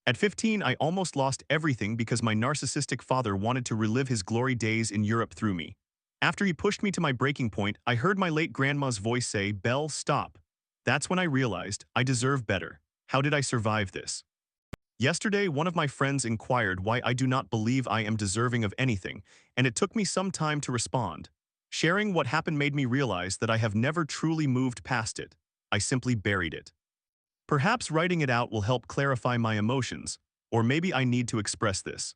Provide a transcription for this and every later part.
At 15, I almost lost everything because my narcissistic father wanted to relive his glory days in Europe through me. After he pushed me to my breaking point, I heard my late grandma's voice say, "Belle, stop." That's when I realized I deserve better. How did I survive this? Yesterday, one of my friends inquired why I do not believe I am deserving of anything, and it took me some time to respond. Sharing what happened made me realize that I have never truly moved past it. I simply buried it. Perhaps writing it out will help clarify my emotions, or maybe I need to express this.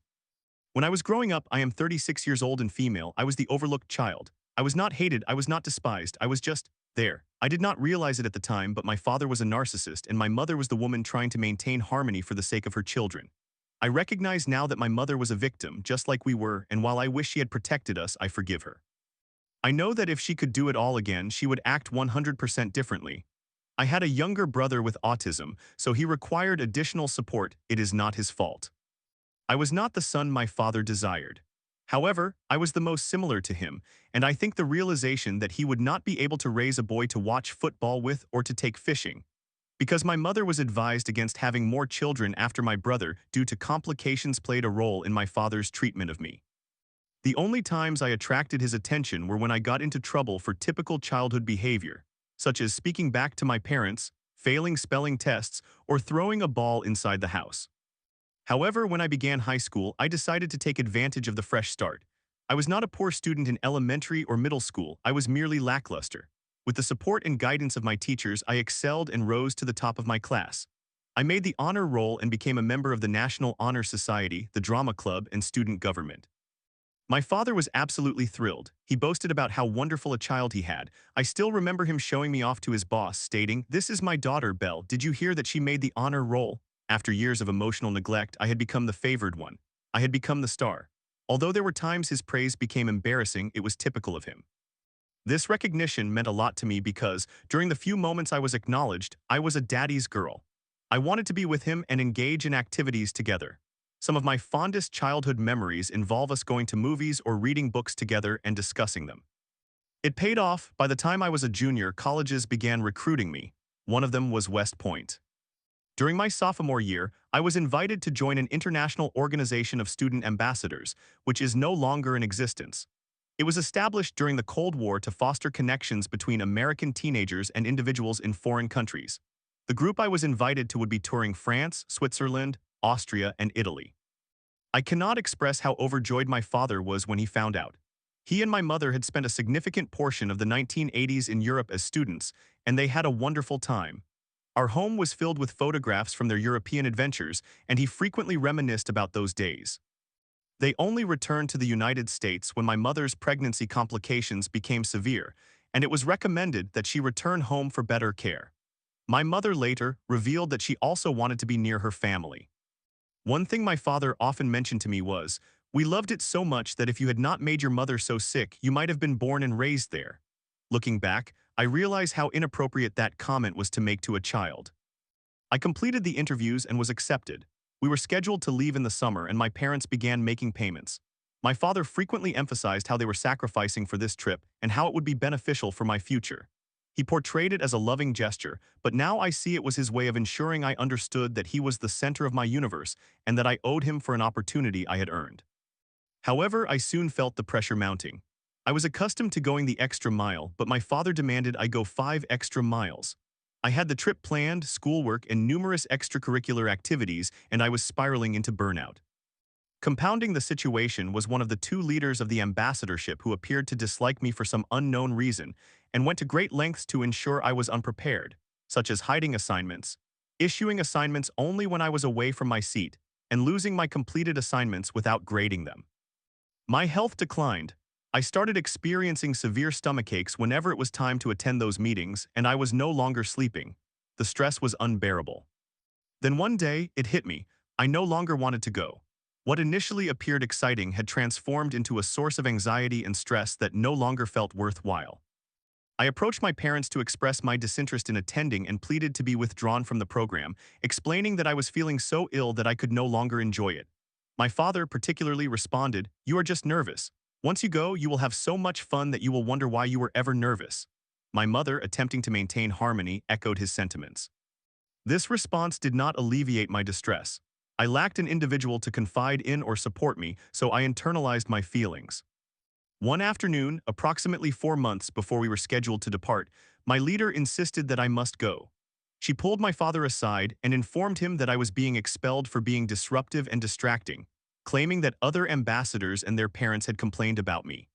When I was growing up, I am 36 years old and female, I was the overlooked child. I was not hated, I was not despised, I was just there. I did not realize it at the time, but my father was a narcissist and my mother was the woman trying to maintain harmony for the sake of her children. I recognize now that my mother was a victim, just like we were, and while I wish she had protected us, I forgive her. I know that if she could do it all again, she would act 100% differently. I had a younger brother with autism, so he required additional support. It is not his fault. I was not the son my father desired. However, I was the most similar to him, and I think the realization that he would not be able to raise a boy to watch football with or to take fishing. Because my mother was advised against having more children after my brother due to complications played a role in my father's treatment of me. The only times I attracted his attention were when I got into trouble for typical childhood behavior, such as speaking back to my parents, failing spelling tests, or throwing a ball inside the house. However, when I began high school, I decided to take advantage of the fresh start. I was not a poor student in elementary or middle school, I was merely lackluster. With the support and guidance of my teachers, I excelled and rose to the top of my class. I made the honor roll and became a member of the National Honor Society, the drama club, and student government. My father was absolutely thrilled. He boasted about how wonderful a child he had. I still remember him showing me off to his boss, stating, "This is my daughter, Belle. Did you hear that she made the honor roll?" After years of emotional neglect, I had become the favored one. I had become the star. Although there were times his praise became embarrassing, it was typical of him. This recognition meant a lot to me because, during the few moments I was acknowledged, I was a daddy's girl. I wanted to be with him and engage in activities together. Some of my fondest childhood memories involve us going to movies or reading books together and discussing them. It paid off. By the time I was a junior, colleges began recruiting me. One of them was West Point. During my sophomore year, I was invited to join an international organization of student ambassadors, which is no longer in existence. It was established during the Cold War to foster connections between American teenagers and individuals in foreign countries. The group I was invited to would be touring France, Switzerland, Austria, and Italy. I cannot express how overjoyed my father was when he found out. He and my mother had spent a significant portion of the 1980s in Europe as students, and they had a wonderful time. Our home was filled with photographs from their European adventures, and he frequently reminisced about those days. They only returned to the United States when my mother's pregnancy complications became severe, and it was recommended that she return home for better care. My mother later revealed that she also wanted to be near her family. One thing my father often mentioned to me was, "We loved it so much that if you had not made your mother so sick, you might have been born and raised there." Looking back, I realize how inappropriate that comment was to make to a child. I completed the interviews and was accepted. We were scheduled to leave in the summer and my parents began making payments. My father frequently emphasized how they were sacrificing for this trip and how it would be beneficial for my future. He portrayed it as a loving gesture, but now I see it was his way of ensuring I understood that he was the center of my universe and that I owed him for an opportunity I had earned. However, I soon felt the pressure mounting. I was accustomed to going the extra mile, but my father demanded I go 5 extra miles. I had the trip planned, schoolwork, and numerous extracurricular activities, and I was spiraling into burnout. Compounding the situation was one of the 2 leaders of the ambassadorship who appeared to dislike me for some unknown reason and went to great lengths to ensure I was unprepared, such as hiding assignments, issuing assignments only when I was away from my seat, and losing my completed assignments without grading them. My health declined. I started experiencing severe stomachaches whenever it was time to attend those meetings, and I was no longer sleeping. The stress was unbearable. Then one day, it hit me. I no longer wanted to go. What initially appeared exciting had transformed into a source of anxiety and stress that no longer felt worthwhile. I approached my parents to express my disinterest in attending and pleaded to be withdrawn from the program, explaining that I was feeling so ill that I could no longer enjoy it. My father particularly responded, "You are just nervous. Once you go, you will have so much fun that you will wonder why you were ever nervous." My mother, attempting to maintain harmony, echoed his sentiments. This response did not alleviate my distress. I lacked an individual to confide in or support me, so I internalized my feelings. One afternoon, approximately 4 months before we were scheduled to depart, my leader insisted that I must go. She pulled my father aside and informed him that I was being expelled for being disruptive and distracting, claiming that other ambassadors and their parents had complained about me.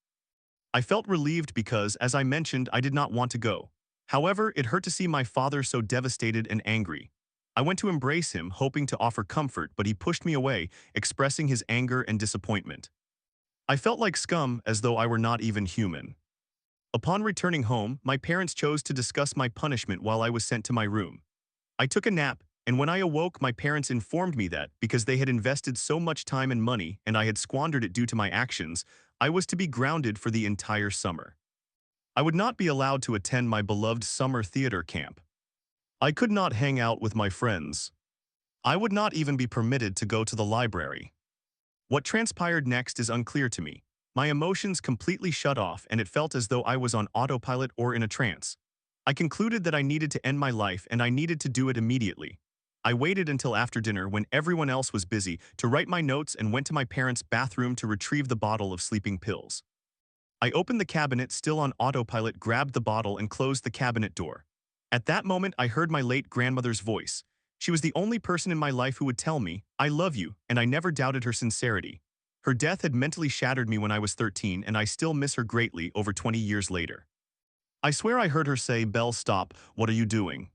I felt relieved because, as I mentioned, I did not want to go. However, it hurt to see my father so devastated and angry. I went to embrace him, hoping to offer comfort, but he pushed me away, expressing his anger and disappointment. I felt like scum, as though I were not even human. Upon returning home, my parents chose to discuss my punishment while I was sent to my room. I took a nap, and when I awoke, my parents informed me that, because they had invested so much time and money and I had squandered it due to my actions, I was to be grounded for the entire summer. I would not be allowed to attend my beloved summer theater camp. I could not hang out with my friends. I would not even be permitted to go to the library. What transpired next is unclear to me. My emotions completely shut off, and it felt as though I was on autopilot or in a trance. I concluded that I needed to end my life, and I needed to do it immediately. I waited until after dinner, when everyone else was busy, to write my notes and went to my parents' bathroom to retrieve the bottle of sleeping pills. I opened the cabinet, still on autopilot, grabbed the bottle and closed the cabinet door. At that moment, I heard my late grandmother's voice. She was the only person in my life who would tell me, "I love you," and I never doubted her sincerity. Her death had mentally shattered me when I was 13, and I still miss her greatly over 20 years later. I swear I heard her say, "Belle, stop, what are you doing?"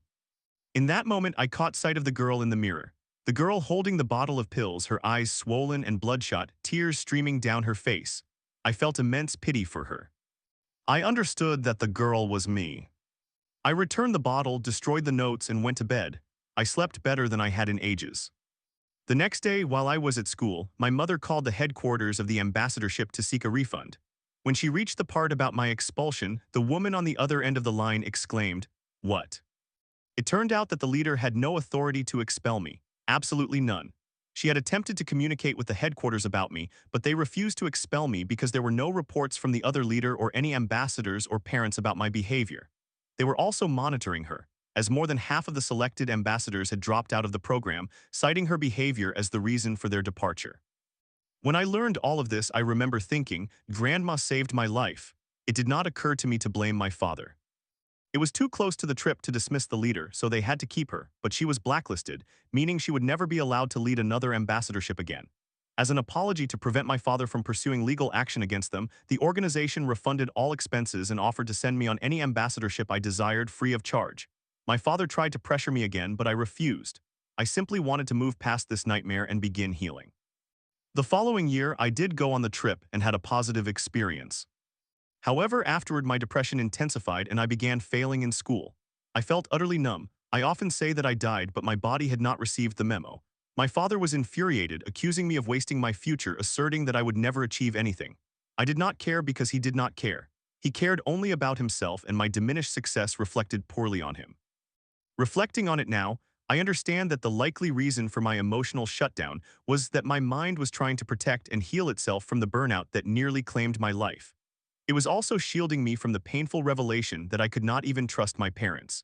In that moment, I caught sight of the girl in the mirror. The girl holding the bottle of pills, her eyes swollen and bloodshot, tears streaming down her face. I felt immense pity for her. I understood that the girl was me. I returned the bottle, destroyed the notes, and went to bed. I slept better than I had in ages. The next day, while I was at school, my mother called the headquarters of the ambassadorship to seek a refund. When she reached the part about my expulsion, the woman on the other end of the line exclaimed, "What?" It turned out that the leader had no authority to expel me, absolutely none. She had attempted to communicate with the headquarters about me, but they refused to expel me because there were no reports from the other leader or any ambassadors or parents about my behavior. They were also monitoring her, as more than half of the selected ambassadors had dropped out of the program, citing her behavior as the reason for their departure. When I learned all of this, I remember thinking, Grandma saved my life. It did not occur to me to blame my father. It was too close to the trip to dismiss the leader, so they had to keep her, but she was blacklisted, meaning she would never be allowed to lead another ambassadorship again. As an apology to prevent my father from pursuing legal action against them, the organization refunded all expenses and offered to send me on any ambassadorship I desired free of charge. My father tried to pressure me again, but I refused. I simply wanted to move past this nightmare and begin healing. The following year, I did go on the trip and had a positive experience. However, afterward my depression intensified and I began failing in school. I felt utterly numb. I often say that I died, but my body had not received the memo. My father was infuriated, accusing me of wasting my future, asserting that I would never achieve anything. I did not care because he did not care. He cared only about himself, and my diminished success reflected poorly on him. Reflecting on it now, I understand that the likely reason for my emotional shutdown was that my mind was trying to protect and heal itself from the burnout that nearly claimed my life. It was also shielding me from the painful revelation that I could not even trust my parents.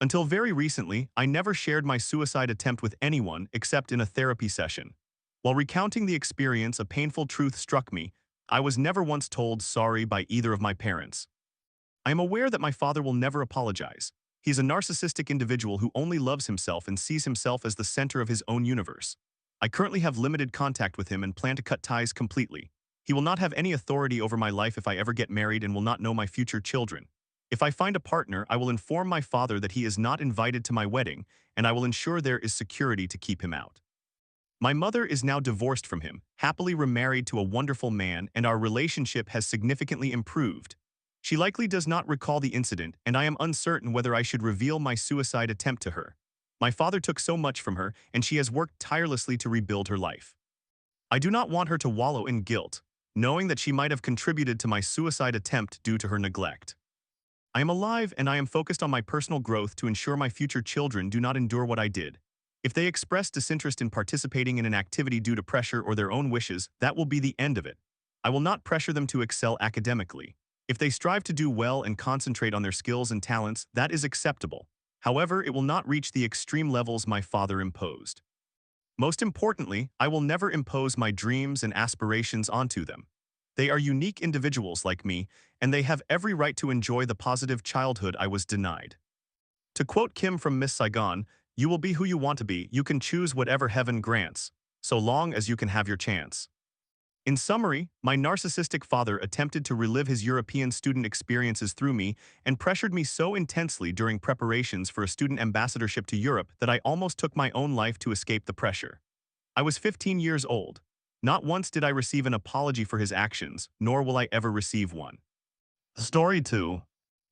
Until very recently, I never shared my suicide attempt with anyone except in a therapy session. While recounting the experience, a painful truth struck me. I was never once told sorry by either of my parents. I am aware that my father will never apologize. He is a narcissistic individual who only loves himself and sees himself as the center of his own universe. I currently have limited contact with him and plan to cut ties completely. He will not have any authority over my life if I ever get married and will not know my future children. If I find a partner, I will inform my father that he is not invited to my wedding, and I will ensure there is security to keep him out. My mother is now divorced from him, happily remarried to a wonderful man, and our relationship has significantly improved. She likely does not recall the incident, and I am uncertain whether I should reveal my suicide attempt to her. My father took so much from her, and she has worked tirelessly to rebuild her life. I do not want her to wallow in guilt, knowing that she might have contributed to my suicide attempt due to her neglect. I am alive, and I am focused on my personal growth to ensure my future children do not endure what I did. If they express disinterest in participating in an activity due to pressure or their own wishes, that will be the end of it. I will not pressure them to excel academically. If they strive to do well and concentrate on their skills and talents, that is acceptable. However, it will not reach the extreme levels my father imposed. Most importantly, I will never impose my dreams and aspirations onto them. They are unique individuals like me, and they have every right to enjoy the positive childhood I was denied. To quote Kim from Miss Saigon, "You will be who you want to be, you can choose whatever heaven grants, so long as you can have your chance." In summary, my narcissistic father attempted to relive his European student experiences through me and pressured me so intensely during preparations for a student ambassadorship to Europe that I almost took my own life to escape the pressure. I was 15 years old. Not once did I receive an apology for his actions, nor will I ever receive one. Story 2.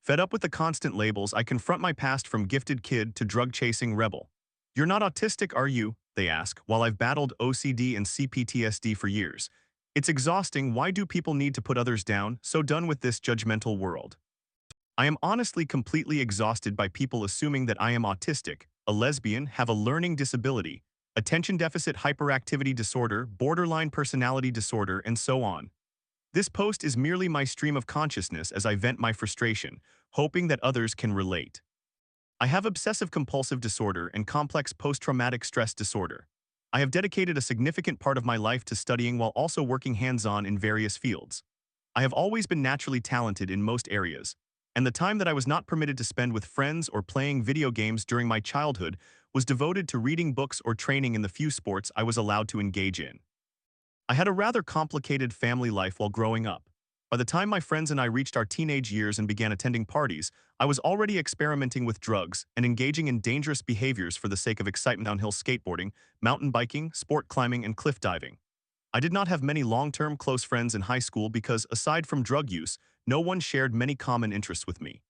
Fed up with the constant labels, I confront my past from gifted kid to drug-chasing rebel. "You're not autistic, are you?" they ask, while I've battled OCD and CPTSD for years. It's exhausting. Why do people need to put others down? So done with this judgmental world. I am honestly completely exhausted by people assuming that I am autistic, a lesbian, have a learning disability, attention deficit hyperactivity disorder, borderline personality disorder, and so on. This post is merely my stream of consciousness as I vent my frustration, hoping that others can relate. I have obsessive-compulsive disorder and complex post-traumatic stress disorder. I have dedicated a significant part of my life to studying while also working hands-on in various fields. I have always been naturally talented in most areas, and the time that I was not permitted to spend with friends or playing video games during my childhood was devoted to reading books or training in the few sports I was allowed to engage in. I had a rather complicated family life while growing up. By the time my friends and I reached our teenage years and began attending parties, I was already experimenting with drugs and engaging in dangerous behaviors for the sake of excitement: downhill skateboarding, mountain biking, sport climbing, and cliff diving. I did not have many long-term close friends in high school because, aside from drug use, no one shared many common interests with me.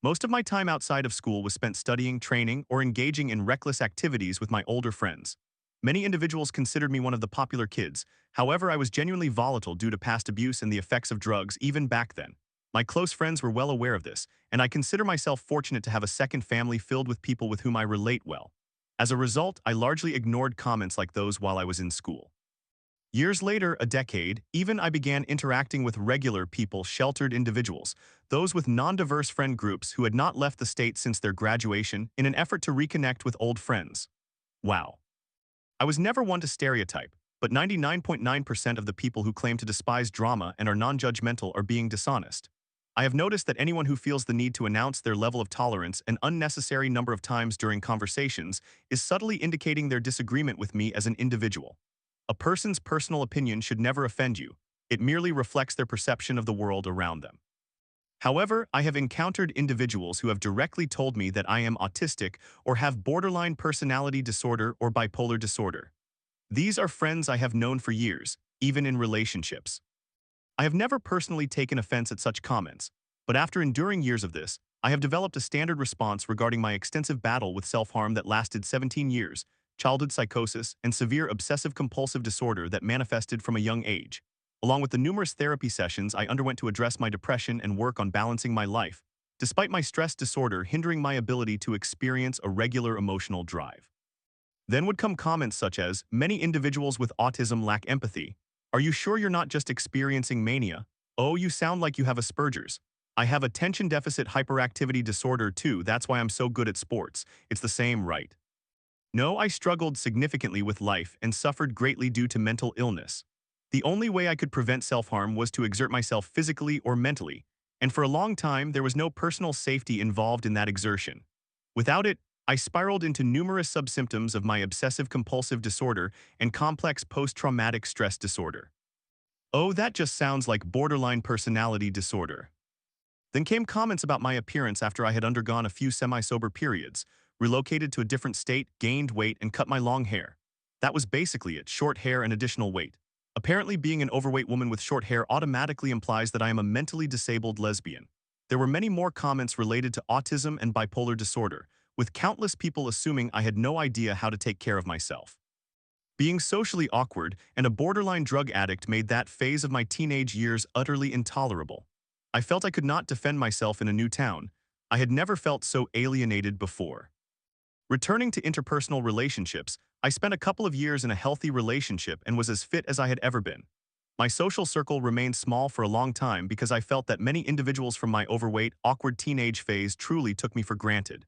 Most of my time outside of school was spent studying, training, or engaging in reckless activities with my older friends. Many individuals considered me one of the popular kids. However, I was genuinely volatile due to past abuse and the effects of drugs even back then. My close friends were well aware of this, and I consider myself fortunate to have a second family filled with people with whom I relate well. As a result, I largely ignored comments like those while I was in school. Years later, a decade, even I began interacting with regular people, sheltered individuals, those with non-diverse friend groups who had not left the state since their graduation, in an effort to reconnect with old friends. Wow. I was never one to stereotype, but 99.9% of the people who claim to despise drama and are non-judgmental are being dishonest. I have noticed that anyone who feels the need to announce their level of tolerance an unnecessary number of times during conversations is subtly indicating their disagreement with me as an individual. A person's personal opinion should never offend you. It merely reflects their perception of the world around them. However, I have encountered individuals who have directly told me that I am autistic or have borderline personality disorder or bipolar disorder. These are friends I have known for years, even in relationships. I have never personally taken offense at such comments, but after enduring years of this, I have developed a standard response regarding my extensive battle with self-harm that lasted 17 years, childhood psychosis, and severe obsessive-compulsive disorder that manifested from a young age, along with the numerous therapy sessions I underwent to address my depression and work on balancing my life, despite my stress disorder hindering my ability to experience a regular emotional drive. Then would come comments such as, "Many individuals with autism lack empathy. Are you sure you're not just experiencing mania? Oh, you sound like you have Asperger's. I have attention deficit hyperactivity disorder too, that's why I'm so good at sports. It's the same, right?" No, I struggled significantly with life and suffered greatly due to mental illness. The only way I could prevent self-harm was to exert myself physically or mentally, and for a long time there was no personal safety involved in that exertion. Without it, I spiraled into numerous subsymptoms of my obsessive-compulsive disorder and complex post-traumatic stress disorder. Oh, that just sounds like borderline personality disorder. Then came comments about my appearance after I had undergone a few semi-sober periods, relocated to a different state, gained weight, and cut my long hair. That was basically it: short hair and additional weight. Apparently, being an overweight woman with short hair automatically implies that I am a mentally disabled lesbian. There were many more comments related to autism and bipolar disorder, with countless people assuming I had no idea how to take care of myself. Being socially awkward and a borderline drug addict made that phase of my teenage years utterly intolerable. I felt I could not defend myself in a new town. I had never felt so alienated before. Returning to interpersonal relationships, I spent a couple of years in a healthy relationship and was as fit as I had ever been. My social circle remained small for a long time because I felt that many individuals from my overweight, awkward teenage phase truly took me for granted.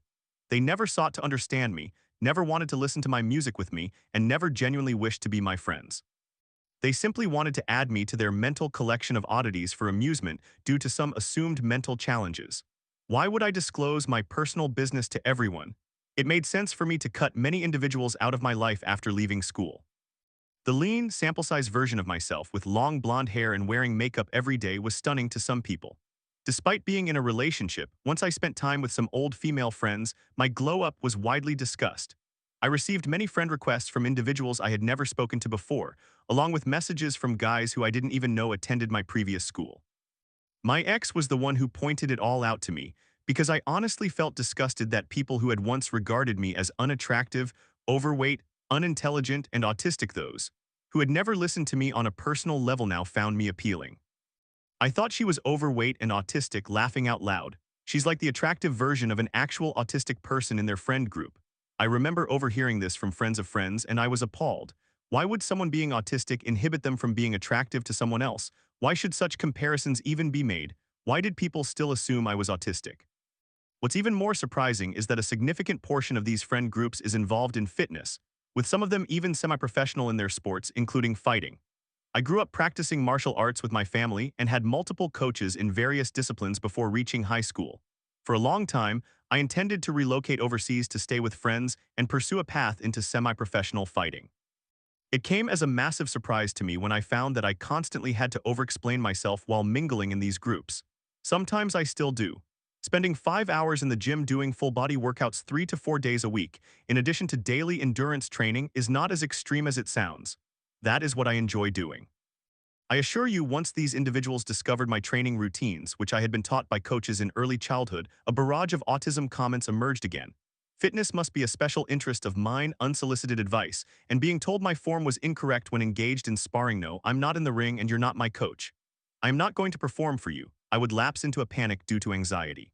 They never sought to understand me, never wanted to listen to my music with me, and never genuinely wished to be my friends. They simply wanted to add me to their mental collection of oddities for amusement due to some assumed mental challenges. Why would I disclose my personal business to everyone? It made sense for me to cut many individuals out of my life after leaving school. The lean, sample-size version of myself with long blonde hair and wearing makeup every day was stunning to some people. Despite being in a relationship, once I spent time with some old female friends, my glow-up was widely discussed. I received many friend requests from individuals I had never spoken to before, along with messages from guys who I didn't even know attended my previous school. My ex was the one who pointed it all out to me, because I honestly felt disgusted that people who had once regarded me as unattractive, overweight, unintelligent, and autistic, those who had never listened to me on a personal level, now found me appealing. I thought she was overweight and autistic, laughing out loud. She's like the attractive version of an actual autistic person in their friend group. I remember overhearing this from friends of friends, and I was appalled. Why would someone being autistic inhibit them from being attractive to someone else? Why should such comparisons even be made? Why did people still assume I was autistic? What's even more surprising is that a significant portion of these friend groups is involved in fitness, with some of them even semi-professional in their sports, including fighting. I grew up practicing martial arts with my family and had multiple coaches in various disciplines before reaching high school. For a long time, I intended to relocate overseas to stay with friends and pursue a path into semi-professional fighting. It came as a massive surprise to me when I found that I constantly had to over-explain myself while mingling in these groups. Sometimes I still do. Spending 5 hours in the gym doing full-body workouts 3 to 4 days a week, in addition to daily endurance training, is not as extreme as it sounds. That is what I enjoy doing. I assure you, once these individuals discovered my training routines, which I had been taught by coaches in early childhood, a barrage of autism comments emerged again. Fitness must be a special interest of mine, unsolicited advice, and being told my form was incorrect when engaged in sparring. No, I'm not in the ring and you're not my coach. I am not going to perform for you. I would lapse into a panic due to anxiety.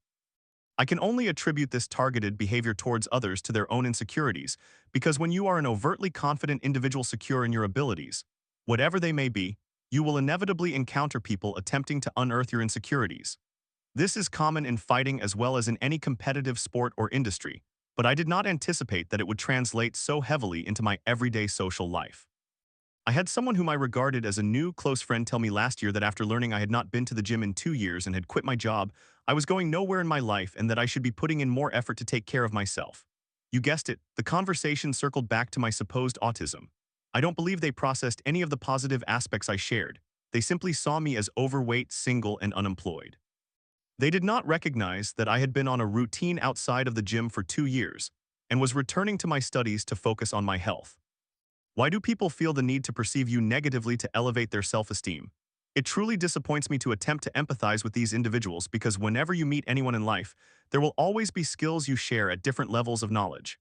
I can only attribute this targeted behavior towards others to their own insecurities, because when you are an overtly confident individual secure in your abilities, whatever they may be, you will inevitably encounter people attempting to unearth your insecurities. This is common in fighting as well as in any competitive sport or industry, but I did not anticipate that it would translate so heavily into my everyday social life. I had someone whom I regarded as a new close friend tell me last year that after learning I had not been to the gym in 2 years and had quit my job, I was going nowhere in my life and that I should be putting in more effort to take care of myself. You guessed it, the conversation circled back to my supposed autism. I don't believe they processed any of the positive aspects I shared. They simply saw me as overweight, single, and unemployed. They did not recognize that I had been on a routine outside of the gym for 2 years and was returning to my studies to focus on my health. Why do people feel the need to perceive you negatively to elevate their self-esteem? It truly disappoints me to attempt to empathize with these individuals, because whenever you meet anyone in life, there will always be skills you share at different levels of knowledge.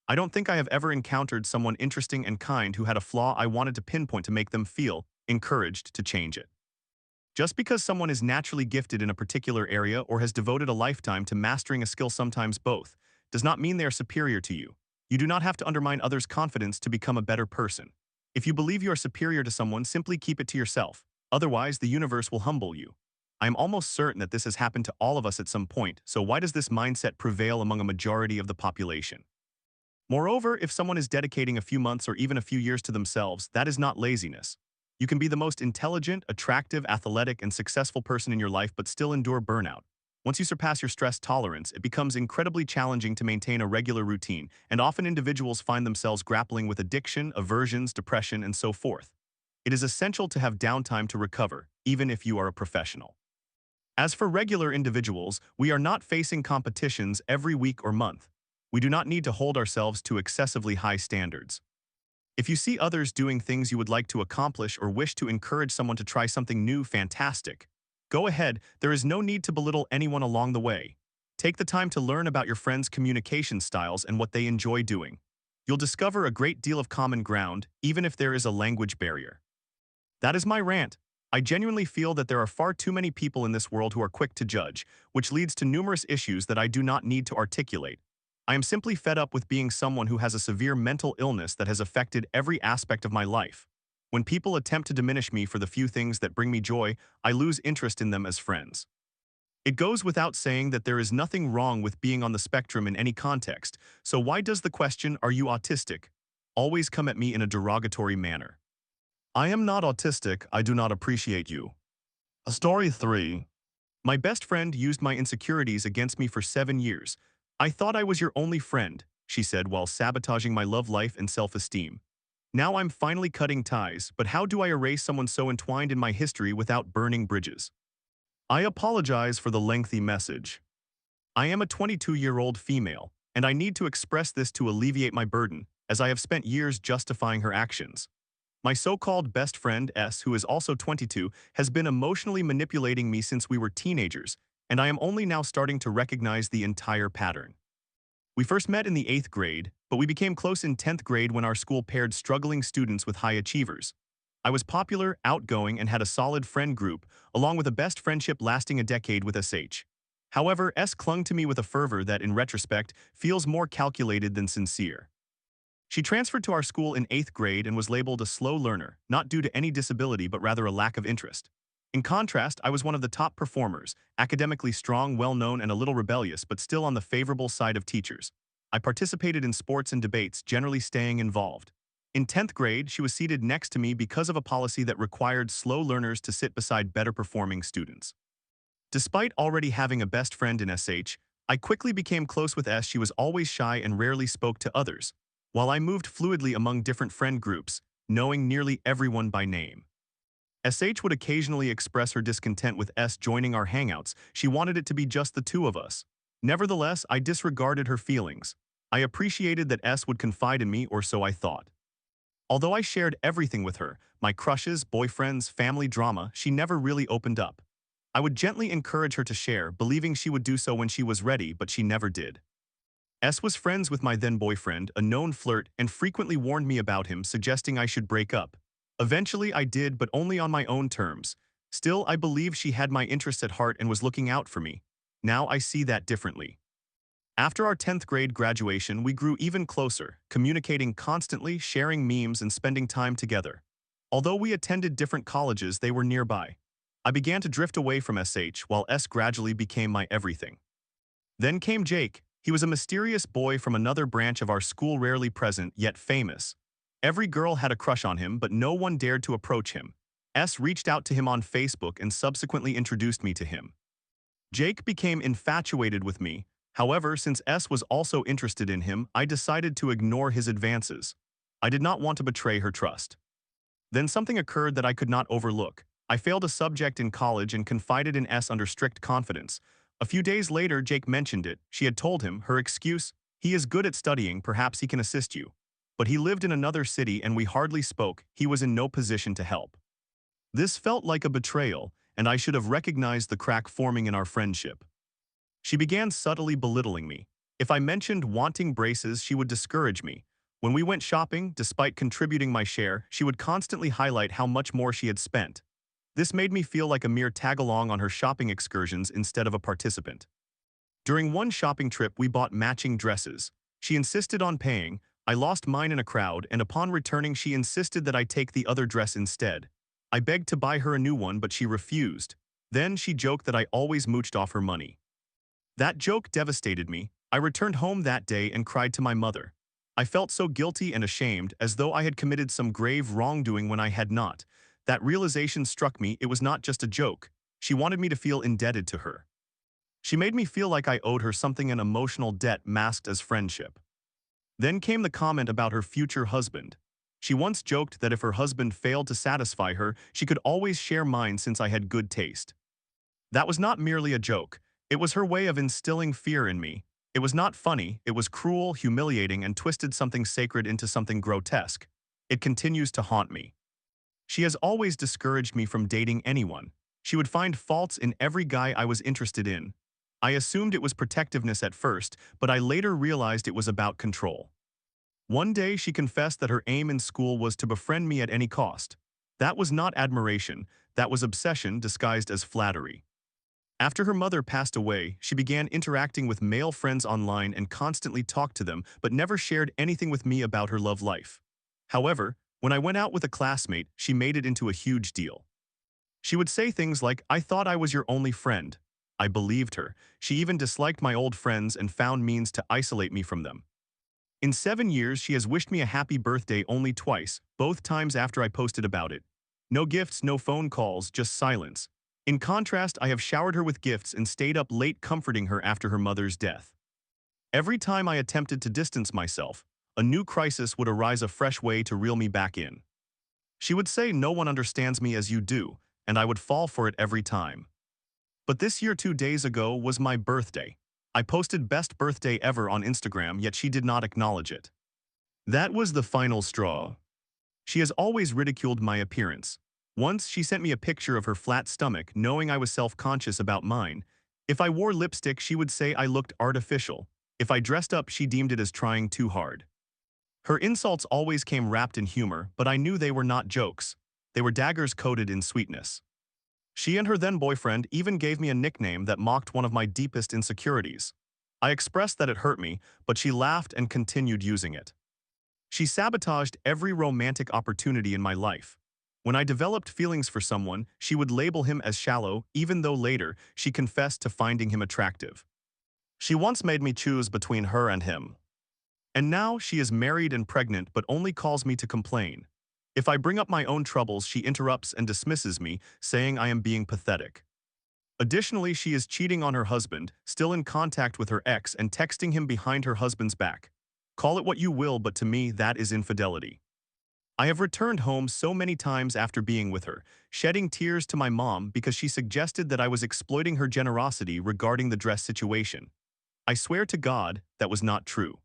I don't think I have ever encountered someone interesting and kind who had a flaw I wanted to pinpoint to make them feel encouraged to change it. Just because someone is naturally gifted in a particular area or has devoted a lifetime to mastering a skill, sometimes both, does not mean they are superior to you. You do not have to undermine others' confidence to become a better person. If you believe you are superior to someone, simply keep it to yourself. Otherwise, the universe will humble you. I am almost certain that this has happened to all of us at some point, so why does this mindset prevail among a majority of the population? Moreover, if someone is dedicating a few months or even a few years to themselves, that is not laziness. You can be the most intelligent, attractive, athletic, and successful person in your life but still endure burnout. Once you surpass your stress tolerance, it becomes incredibly challenging to maintain a regular routine, and often individuals find themselves grappling with addiction, aversions, depression, and so forth. It is essential to have downtime to recover, even if you are a professional. As for regular individuals, we are not facing competitions every week or month. We do not need to hold ourselves to excessively high standards. If you see others doing things you would like to accomplish or wish to encourage someone to try something new, fantastic. Go ahead, there is no need to belittle anyone along the way. Take the time to learn about your friends' communication styles and what they enjoy doing. You'll discover a great deal of common ground, even if there is a language barrier. That is my rant. I genuinely feel that there are far too many people in this world who are quick to judge, which leads to numerous issues that I do not need to articulate. I am simply fed up with being someone who has a severe mental illness that has affected every aspect of my life. When people attempt to diminish me for the few things that bring me joy, I lose interest in them as friends. It goes without saying that there is nothing wrong with being on the spectrum in any context, so why does the question, "Are you autistic?" always come at me in a derogatory manner? I am not autistic, I do not appreciate you. Story 3. My best friend used my insecurities against me for 7 years. I thought I was your only friend, she said while sabotaging my love life and self-esteem. Now I'm finally cutting ties, but how do I erase someone so entwined in my history without burning bridges? I apologize for the lengthy message. I am a 22-year-old female, and I need to express this to alleviate my burden, as I have spent years justifying her actions. My so-called best friend S, who is also 22, has been emotionally manipulating me since we were teenagers, and I am only now starting to recognize the entire pattern. We first met in the 8th grade, but we became close in 10th grade when our school paired struggling students with high achievers. I was popular, outgoing, and had a solid friend group, along with a best friendship lasting a decade with SH. However, S clung to me with a fervor that, in retrospect, feels more calculated than sincere. She transferred to our school in 8th grade and was labeled a slow learner, not due to any disability but rather a lack of interest. In contrast, I was one of the top performers, academically strong, well-known, and a little rebellious, but still on the favorable side of teachers. I participated in sports and debates, generally staying involved. In 10th grade, she was seated next to me because of a policy that required slow learners to sit beside better-performing students. Despite already having a best friend in SH, I quickly became close with S. She was always shy and rarely spoke to others, while I moved fluidly among different friend groups, knowing nearly everyone by name. SH would occasionally express her discontent with S joining our hangouts. She wanted it to be just the two of us. Nevertheless, I disregarded her feelings. I appreciated that S would confide in me, or so I thought. Although I shared everything with her, my crushes, boyfriends, family drama, she never really opened up. I would gently encourage her to share, believing she would do so when she was ready, but she never did. S was friends with my then-boyfriend, a known flirt, and frequently warned me about him, suggesting I should break up. Eventually, I did, but only on my own terms. Still, I believed she had my interests at heart and was looking out for me. Now I see that differently. After our 10th grade graduation, we grew even closer, communicating constantly, sharing memes, and spending time together. Although we attended different colleges, they were nearby. I began to drift away from SH, while S gradually became my everything. Then came Jake. He was a mysterious boy from another branch of our school, rarely present, yet famous. Every girl had a crush on him, but no one dared to approach him. S reached out to him on Facebook and subsequently introduced me to him. Jake became infatuated with me. However, since S was also interested in him, I decided to ignore his advances. I did not want to betray her trust. Then something occurred that I could not overlook. I failed a subject in college and confided in S under strict confidence. A few days later, Jake mentioned it. She had told him, her excuse, "He is good at studying, perhaps he can assist you." But he lived in another city and we hardly spoke. He was in no position to help. This felt like a betrayal, and I should have recognized the crack forming in our friendship. She began subtly belittling me. If I mentioned wanting braces, she would discourage me. When we went shopping, despite contributing my share, she would constantly highlight how much more she had spent. This made me feel like a mere tag-along on her shopping excursions instead of a participant. During one shopping trip, we bought matching dresses. She insisted on paying. I lost mine in a crowd, and upon returning, she insisted that I take the other dress instead. I begged to buy her a new one, but she refused. Then she joked that I always mooched off her money. That joke devastated me. I returned home that day and cried to my mother. I felt so guilty and ashamed, as though I had committed some grave wrongdoing when I had not. That realization struck me. It was not just a joke. She wanted me to feel indebted to her. She made me feel like I owed her something, an emotional debt masked as friendship. Then came the comment about her future husband. She once joked that if her husband failed to satisfy her, she could always share mine since I had good taste. That was not merely a joke. It was her way of instilling fear in me. It was not funny, it was cruel, humiliating, and twisted something sacred into something grotesque. It continues to haunt me. She has always discouraged me from dating anyone. She would find faults in every guy I was interested in. I assumed it was protectiveness at first, but I later realized it was about control. One day she confessed that her aim in school was to befriend me at any cost. That was not admiration, that was obsession disguised as flattery. After her mother passed away, she began interacting with male friends online and constantly talked to them, but never shared anything with me about her love life. However, when I went out with a classmate, she made it into a huge deal. She would say things like, "I thought I was your only friend. I believed her. She even disliked my old friends and found means to isolate me from them. In 7 years, she has wished me a happy birthday only twice, both times after I posted about it. No gifts, no phone calls, just silence. In contrast, I have showered her with gifts and stayed up late comforting her after her mother's death. Every time I attempted to distance myself, a new crisis would arise, a fresh way to reel me back in. She would say no one understands me as you do, and I would fall for it every time. But this year 2 days ago was my birthday. I posted best birthday ever on Instagram, yet she did not acknowledge it. That was the final straw. She has always ridiculed my appearance. Once she sent me a picture of her flat stomach, knowing I was self-conscious about mine. If I wore lipstick, she would say I looked artificial. If I dressed up, she deemed it as trying too hard. Her insults always came wrapped in humor, but I knew they were not jokes. They were daggers coated in sweetness. She and her then-boyfriend even gave me a nickname that mocked one of my deepest insecurities. I expressed that it hurt me, but she laughed and continued using it. She sabotaged every romantic opportunity in my life. When I developed feelings for someone, she would label him as shallow, even though later she confessed to finding him attractive. She once made me choose between her and him. And now she is married and pregnant but only calls me to complain. If I bring up my own troubles, she interrupts and dismisses me, saying I am being pathetic. Additionally, she is cheating on her husband, still in contact with her ex and texting him behind her husband's back. Call it what you will, but to me that is infidelity. I have returned home so many times after being with her, shedding tears to my mom because she suggested that I was exploiting her generosity regarding the dress situation. I swear to God, that was not true.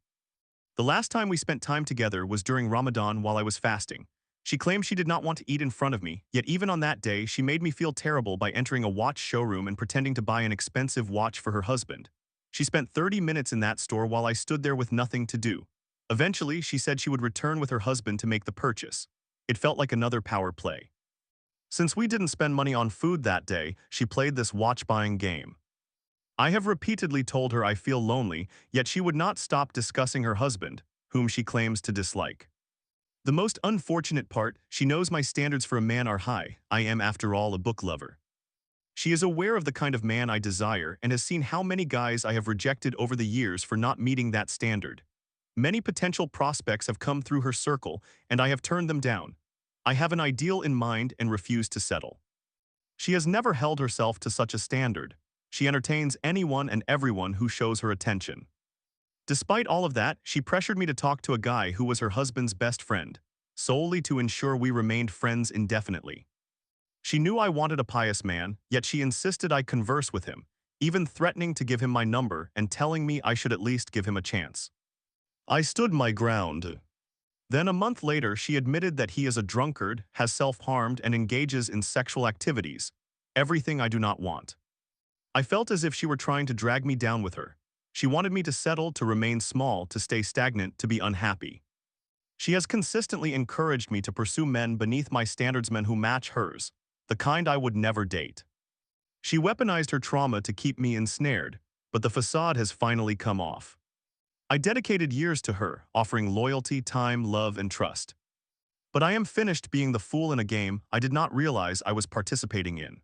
The last time we spent time together was during Ramadan while I was fasting. She claimed she did not want to eat in front of me, yet even on that day she made me feel terrible by entering a watch showroom and pretending to buy an expensive watch for her husband. She spent 30 minutes in that store while I stood there with nothing to do. Eventually, she said she would return with her husband to make the purchase. It felt like another power play. Since we didn't spend money on food that day, she played this watch-buying game. I have repeatedly told her I feel lonely, yet she would not stop discussing her husband, whom she claims to dislike. The most unfortunate part, she knows my standards for a man are high. I am, after all, a book lover. She is aware of the kind of man I desire and has seen how many guys I have rejected over the years for not meeting that standard. Many potential prospects have come through her circle, and I have turned them down. I have an ideal in mind and refuse to settle. She has never held herself to such a standard. She entertains anyone and everyone who shows her attention. Despite all of that, she pressured me to talk to a guy who was her husband's best friend, solely to ensure we remained friends indefinitely. She knew I wanted a pious man, yet she insisted I converse with him, even threatening to give him my number and telling me I should at least give him a chance. I stood my ground. Then a month later, she admitted that he is a drunkard, has self-harmed, and engages in sexual activities. Everything I do not want. I felt as if she were trying to drag me down with her. She wanted me to settle, to remain small, to stay stagnant, to be unhappy. She has consistently encouraged me to pursue men beneath my standards, men who match hers, the kind I would never date. She weaponized her trauma to keep me ensnared, but the facade has finally come off. I dedicated years to her, offering loyalty, time, love, and trust. But I am finished being the fool in a game I did not realize I was participating in.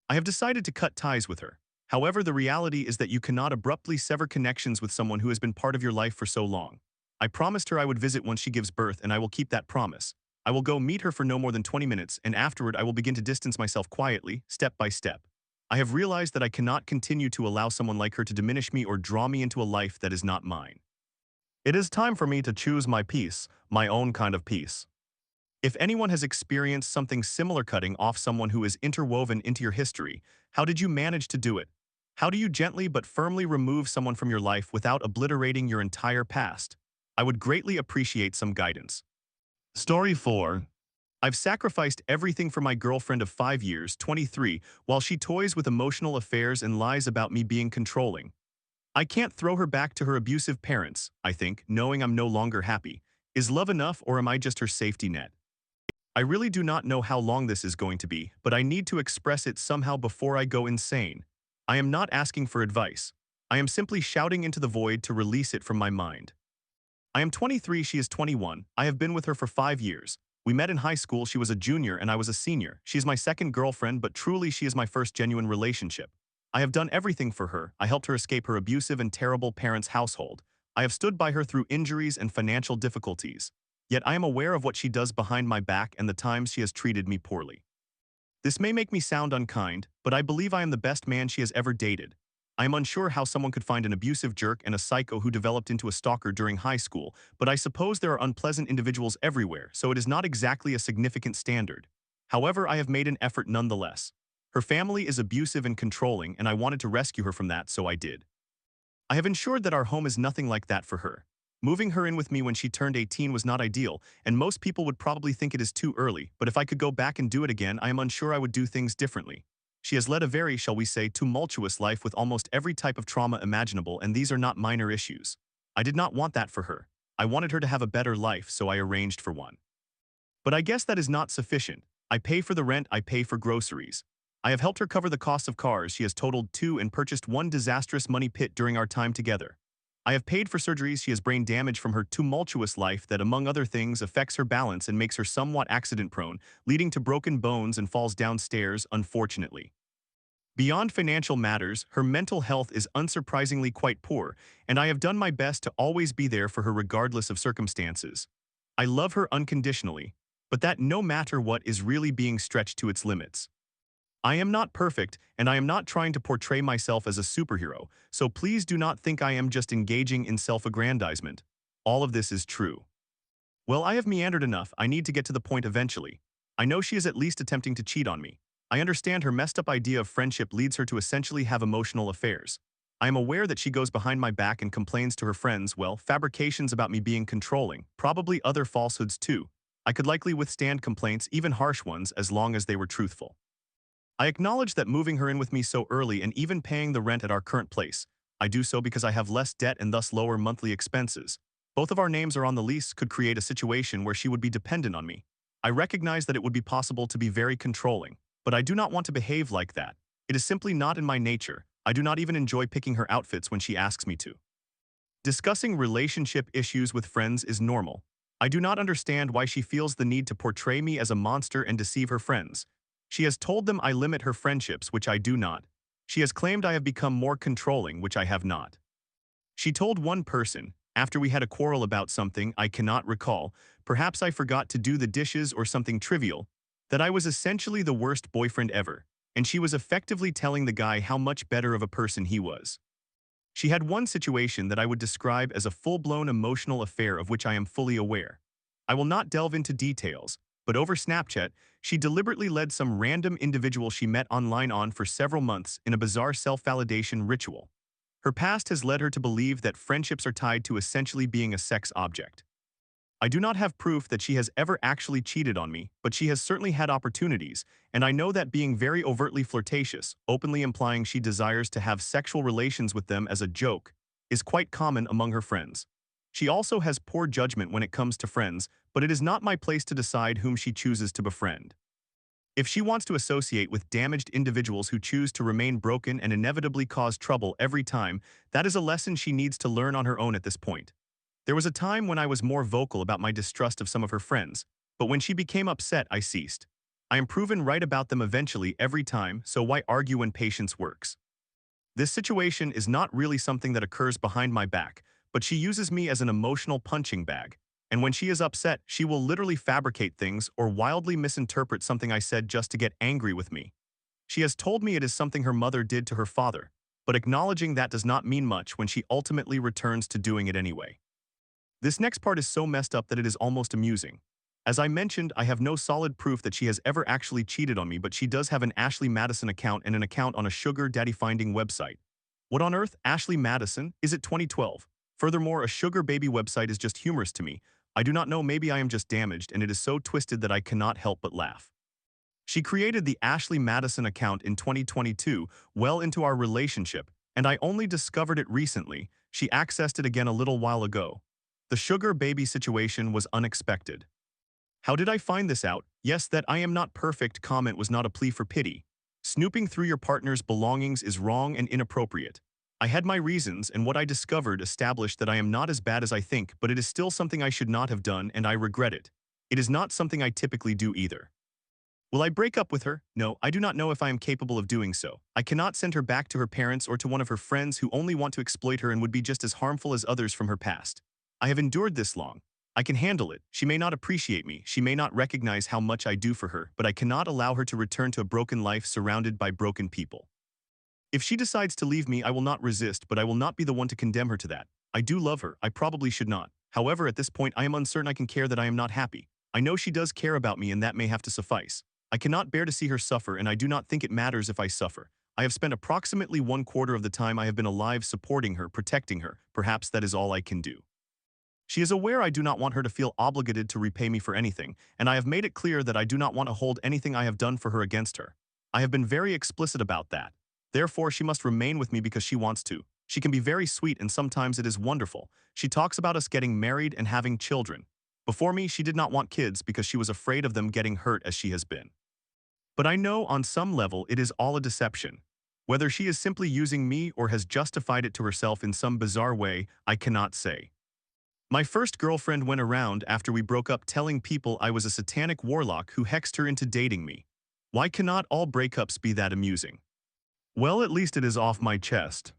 I have decided to cut ties with her. However, the reality is that you cannot abruptly sever connections with someone who has been part of your life for so long. I promised her I would visit once she gives birth, and I will keep that promise. I will go meet her for no more than 20 minutes, and afterward I will begin to distance myself quietly, step by step. I have realized that I cannot continue to allow someone like her to diminish me or draw me into a life that is not mine. It is time for me to choose my peace, my own kind of peace. If anyone has experienced something similar, cutting off someone who is interwoven into your history, how did you manage to do it? How do you gently but firmly remove someone from your life without obliterating your entire past? I would greatly appreciate some guidance. Story 4. I've sacrificed everything for my girlfriend of 5 years, 23, while she toys with emotional affairs and lies about me being controlling. I can't throw her back to her abusive parents, I think, knowing I'm no longer happy. Is love enough, or am I just her safety net? I really do not know how long this is going to be, but I need to express it somehow before I go insane. I am not asking for advice. I am simply shouting into the void to release it from my mind. I am 23, she is 21. I have been with her for 5 years. We met in high school, she was a junior and I was a senior. She is my second girlfriend, but truly she is my first genuine relationship. I have done everything for her. I helped her escape her abusive and terrible parents' household. I have stood by her through injuries and financial difficulties. Yet I am aware of what she does behind my back and the times she has treated me poorly. This may make me sound unkind, but I believe I am the best man she has ever dated. I am unsure how someone could find an abusive jerk and a psycho who developed into a stalker during high school, but I suppose there are unpleasant individuals everywhere, so it is not exactly a significant standard. However, I have made an effort nonetheless. Her family is abusive and controlling, and I wanted to rescue her from that, so I did. I have ensured that our home is nothing like that for her. Moving her in with me when she turned 18 was not ideal, and most people would probably think it is too early, but if I could go back and do it again, I am unsure I would do things differently. She has led a very, shall we say, tumultuous life with almost every type of trauma imaginable, and these are not minor issues. I did not want that for her. I wanted her to have a better life, so I arranged for one. But I guess that is not sufficient. I pay for the rent, I pay for groceries. I have helped her cover the cost of cars she has totaled 2 and purchased 1 disastrous money pit during our time together. I have paid for surgeries she has brain damage from her tumultuous life that, among other things, affects her balance and makes her somewhat accident-prone, leading to broken bones and falls downstairs, unfortunately. Beyond financial matters, her mental health is unsurprisingly quite poor, and I have done my best to always be there for her regardless of circumstances. I love her unconditionally, but that no matter what is really being stretched to its limits. I am not perfect, and I am not trying to portray myself as a superhero, so please do not think I am just engaging in self-aggrandizement. All of this is true. Well, I have meandered enough. I need to get to the point eventually. I know she is at least attempting to cheat on me. I understand her messed up idea of friendship leads her to essentially have emotional affairs. I am aware that she goes behind my back and complains to her friends, well, fabrications about me being controlling, probably other falsehoods too. I could likely withstand complaints, even harsh ones, as long as they were truthful. I acknowledge that moving her in with me so early and even paying the rent at our current place, I do so because I have less debt and thus lower monthly expenses. Both of our names are on the lease could create a situation where she would be dependent on me. I recognize that it would be possible to be very controlling, but I do not want to behave like that. It is simply not in my nature. I do not even enjoy picking her outfits when she asks me to. Discussing relationship issues with friends is normal. I do not understand why she feels the need to portray me as a monster and deceive her friends. She has told them I limit her friendships, which I do not. She has claimed I have become more controlling, which I have not. She told one person, after we had a quarrel about something I cannot recall, perhaps I forgot to do the dishes or something trivial, that I was essentially the worst boyfriend ever, and she was effectively telling the guy how much better of a person he was. She had one situation that I would describe as a full-blown emotional affair of which I am fully aware. I will not delve into details, but over Snapchat, she deliberately led some random individual she met online on for several months in a bizarre self-validation ritual. Her past has led her to believe that friendships are tied to essentially being a sex object. I do not have proof that she has ever actually cheated on me, but she has certainly had opportunities, and I know that being very overtly flirtatious, openly implying she desires to have sexual relations with them as a joke, is quite common among her friends. She also has poor judgment when it comes to friends, but it is not my place to decide whom she chooses to befriend. If she wants to associate with damaged individuals who choose to remain broken and inevitably cause trouble every time, that is a lesson she needs to learn on her own at this point. There was a time when I was more vocal about my distrust of some of her friends, but when she became upset, I ceased. I am proven right about them eventually every time, so why argue when patience works? This situation is not really something that occurs behind my back, but she uses me as an emotional punching bag. And when she is upset, she will literally fabricate things or wildly misinterpret something I said just to get angry with me. She has told me it is something her mother did to her father, but acknowledging that does not mean much when she ultimately returns to doing it anyway. This next part is so messed up that it is almost amusing. As I mentioned, I have no solid proof that she has ever actually cheated on me, but she does have an Ashley Madison account and an account on a sugar daddy finding website. What on earth, Ashley Madison? Is it 2012? Furthermore, a sugar baby website is just humorous to me. I do not know, maybe I am just damaged and it is so twisted that I cannot help but laugh. She created the Ashley Madison account in 2022, well into our relationship, and I only discovered it recently. She accessed it again a little while ago. The sugar baby situation was unexpected. How did I find this out? Yes, that I am not perfect comment was not a plea for pity. Snooping through your partner's belongings is wrong and inappropriate. I had my reasons, and what I discovered established that I am not as bad as I think, but it is still something I should not have done, and I regret it. It is not something I typically do either. Will I break up with her? No, I do not know if I am capable of doing so. I cannot send her back to her parents or to one of her friends who only want to exploit her and would be just as harmful as others from her past. I have endured this long. I can handle it. She may not appreciate me. She may not recognize how much I do for her, but I cannot allow her to return to a broken life surrounded by broken people. If she decides to leave me, I will not resist, but I will not be the one to condemn her to that. I do love her. I probably should not. However, at this point, I am uncertain I can care that I am not happy. I know she does care about me and that may have to suffice. I cannot bear to see her suffer and I do not think it matters if I suffer. I have spent approximately 1/4 of the time I have been alive supporting her, protecting her. Perhaps that is all I can do. She is aware I do not want her to feel obligated to repay me for anything, and I have made it clear that I do not want to hold anything I have done for her against her. I have been very explicit about that. Therefore, she must remain with me because she wants to. She can be very sweet and sometimes it is wonderful. She talks about us getting married and having children. Before me, she did not want kids because she was afraid of them getting hurt as she has been. But I know on some level it is all a deception. Whether she is simply using me or has justified it to herself in some bizarre way, I cannot say. My first girlfriend went around after we broke up telling people I was a satanic warlock who hexed her into dating me. Why cannot all breakups be that amusing? Well, at least it is off my chest.